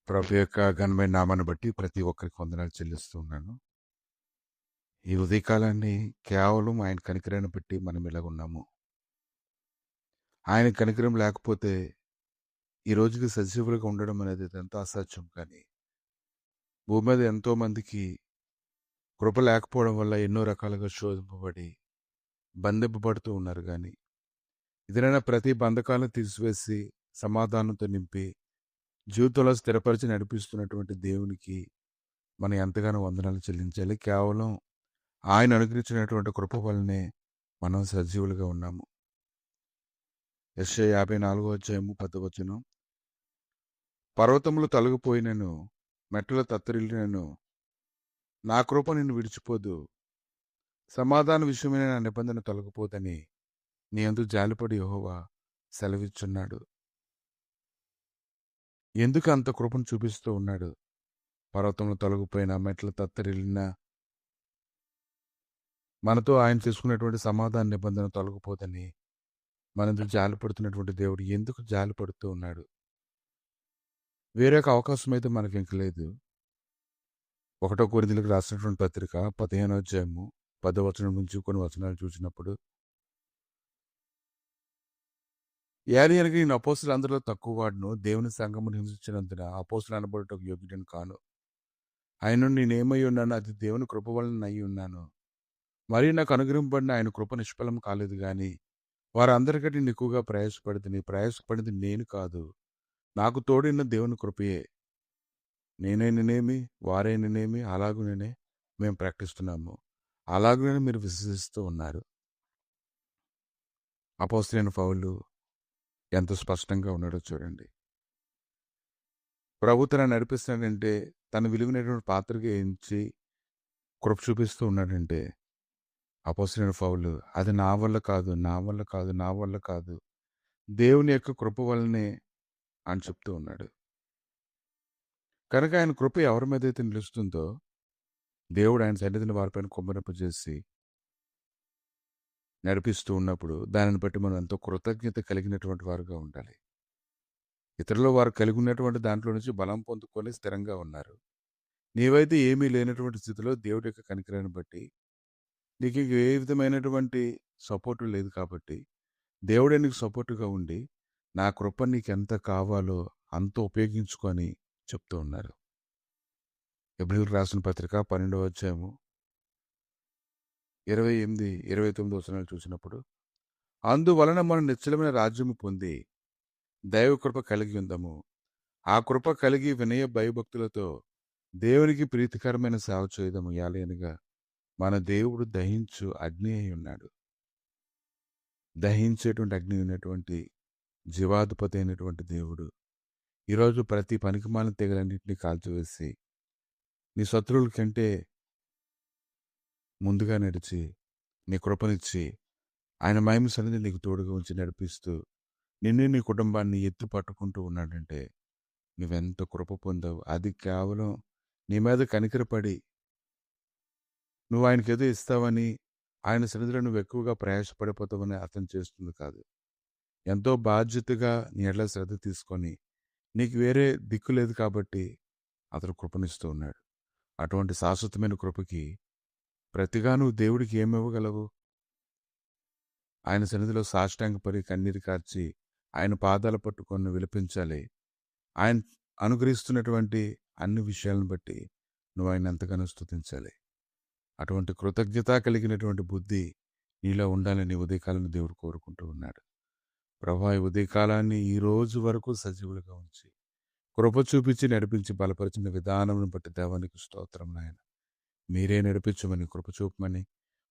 ప్రభు యొక్క ఘనమైన నామాన్ని బట్టి ప్రతి ఒక్కరికి వందనాలు చెల్లిస్తూ ఉన్నాను. ఈ ఉదయకాలాన్ని కేవలం ఆయన కనికరాన్ని బట్టి మనం ఇలాగున్నాము. ఆయన కనికరం లేకపోతే ఈ రోజుకి సజీవులుగా ఉండడం అనేది ఎంతో అసాధ్యం. కానీ భూమి మీద ఎంతో మందికి కృప లేకపోవడం వల్ల ఎన్నో రకాలుగా శోధింపబడి బంధింపబడుతూ ఉన్నారు. కానీ ఇదైనా ప్రతి బంధకాలను తీసివేసి సమాధానంతో నింపి జీవితంలో స్థిరపరిచి నడిపిస్తున్నటువంటి దేవునికి మనం ఎంతగానో వందనాలు చెల్లించాలి. కేవలం ఆయన అనుగ్రహించినటువంటి కృప వల్లనే మనం సజీవులుగా ఉన్నాము. యెషయా 54:10 పర్వతములు తొలగిపోయినను, మెట్టలు తత్తరిల్లినను, నా కృప నిన్ను విడిచిపోదు. సమాధాన విషయమైన నా నిబంధన తొలగిపోదని నీ యందు జాలిపడి యెహోవా సెలవిచ్చున్నాడు. ఎందుకు అంత కృపను చూపిస్తూ ఉన్నాడు? పర్వతములు తొలగిపోయినా, మెట్లు తత్తరిల్లినా, మనతో ఆయన చేసుకున్నటువంటి సమాధాన నిబంధన తొలగిపోదని మనందు జాలిపడుతున్నటువంటి దేవుడు ఎందుకు జాలిపడుతూ ఉన్నాడు? వేరే ఒక అవకాశం అయితే మనకి ఇంక లేదు. 1 కొరింథీయులకు రాసినటువంటి పత్రిక 15 నుంచి కొన్ని వచనాలు చూసినప్పుడు, ఏలయనగా నేను అపోస్తలులందరిలో తక్కువ వాడును, దేవుని సంఘమును హింసించినందున అపోస్తలు అనబడుటకు యోగ్యుడను కాను. ఆయన నేనేమై ఉన్నాను, అది దేవుని కృప వలన అయి ఉన్నాను. మరియు నాకు అనుగ్రహింపబడిన ఆయన కృప నిష్ఫలం కాలేదు. కానీ వారందరికంటే నేను ఎక్కువగా ప్రయాసపడింది నేను కాదు, నాకు తోడిన దేవుని కృపయే. నేనేనేమి, వారైననేమి, అలాగుననే మేము ప్రకటిస్తున్నాము. అలాగుననే మీరు విశ్వసిస్తూ ఉన్నారు. అపోస్తలుడైన పౌలు ఎంత స్పష్టంగా ఉన్నాడో చూడండి. ప్రభు తనని నడిపిస్తున్నాడంటే, తన విలువైనటువంటి పాత్రగా ఎంచి కృప చూపిస్తూ ఉన్నాడంటే, అపోస్తలుడైన పౌలు అది నా వల్ల కాదు, నా వల్ల కాదు, నా వల్ల కాదు, దేవుని యొక్క కృప వల్లనే అని చెప్తూ ఉన్నాడు. కనుక ఆయన కృప ఎవరి మీద అయితే నిలుస్తుందో, దేవుడు ఆయన సన్నిధిని వారిపైన కుమ్మరింపజేసి నడిపిస్తూ ఉన్నప్పుడు దానిని బట్టి మనం ఎంతో కృతజ్ఞత కలిగినటువంటి వారుగా ఉండాలి. ఇతరులు వారు కలిగి ఉన్నటువంటి దాంట్లో నుంచి బలం పొందుకొని స్థిరంగా ఉన్నారు. నీవైతే ఏమీ లేనటువంటి స్థితిలో దేవుడి యొక్క కనికరాన్ని బట్టి నీకు ఇంక ఏ విధమైనటువంటి సపోర్టు లేదు. కాబట్టి దేవుడే నీకు సపోర్టుగా ఉండి నా కృప నీకు ఎంత కావాలో అంత ఉపయోగించుకొని చెప్తూ ఉన్నారు. హెబ్రీయులకు రాసిన పత్రిక 12:28-29 చూసినప్పుడు, అందువలన మనం నిశ్చలమైన రాజ్యము పొంది దైవ కృప కలిగి ఉందము. ఆ కృప కలిగి వినయ భయభక్తులతో దేవునికి ప్రీతికరమైన సేవ చేయదము. యాలయనగా మన దేవుడు దహించు అగ్ని అయి ఉన్నాడు. దహించేటువంటి అగ్ని ఉన్నటువంటి జీవాధిపతి అయినటువంటి దేవుడు ఈరోజు ప్రతి పనికిమాలిన తెగలన్నింటినీ కాల్చివేసి నీ శత్రువుల కంటే ముందుగా నడిచి నీ కృపనిచ్చి ఆయన మహిమ సన్నిధి నీకు తోడుగా ఉంచి నడిపిస్తూ నిన్ను నీ కుటుంబాన్ని ఎత్తు పట్టుకుంటూ ఉన్నాడంటే నువ్వెంత కృప పొందావు. అది కేవలం నీ మీద కనికరపడి నువ్వు ఆయనకి ఏదో ఇస్తావని, ఆయన సన్నిధిలో నువ్వు ఎక్కువగా ప్రయాసపడిపోతావని అతను చేస్తుంది కాదు. ఎంతో బాధ్యతగా నీ ఎడల శ్రద్ధ తీసుకొని నీకు వేరే దిక్కు లేదు కాబట్టి అతను కృపనిస్తూ ఉన్నాడు. అటువంటి శాశ్వతమైన కృపకి ప్రతిగా నువ్వు దేవుడికి ఏమివ్వగలవు? ఆయన సన్నిధిలో సాష్టాంగపడి కన్నీరు కార్చి ఆయన పాదాలు పట్టుకొని విలపించాలి. ఆయన అనుగ్రహిస్తున్నటువంటి అన్ని విషయాలను బట్టి నువ్వు ఆయన ఎంతగానో స్తుతించాలి. అటువంటి కృతజ్ఞత కలిగినటువంటి బుద్ధి నీలో ఉండాలని ఉదయకాలను దేవుడు కోరుకుంటూ ఉన్నాడు. ప్రభా, ఈ ఉదయకాలాన్ని ఈ రోజు వరకు సజీవులుగా ఉంచి కృప చూపించి నడిపించి బలపరిచిన విధానం బట్టి దేవానికి స్తోత్రం నాయన. మీరే నడిపించమని, కృప చూపమని,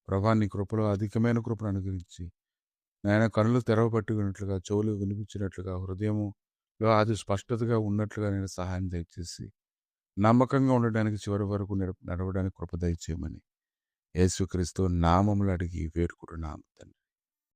ప్రభా నీ కృపలో అధికమైన కృపను అనుగ్రహించి నాయన కనులు తెరవబట్టుకున్నట్లుగా, చెవులు వినిపించినట్లుగా, హృదయంలో అది స్పష్టతగా ఉన్నట్లుగా నేను సహాయం దయచేసి నమ్మకంగా ఉండడానికి చివరి వరకు నడవడానికి కృప దయచేయమని యేసుక్రీస్తు నామములు అడిగి వేడుకుంటున్నాము తండ్రి.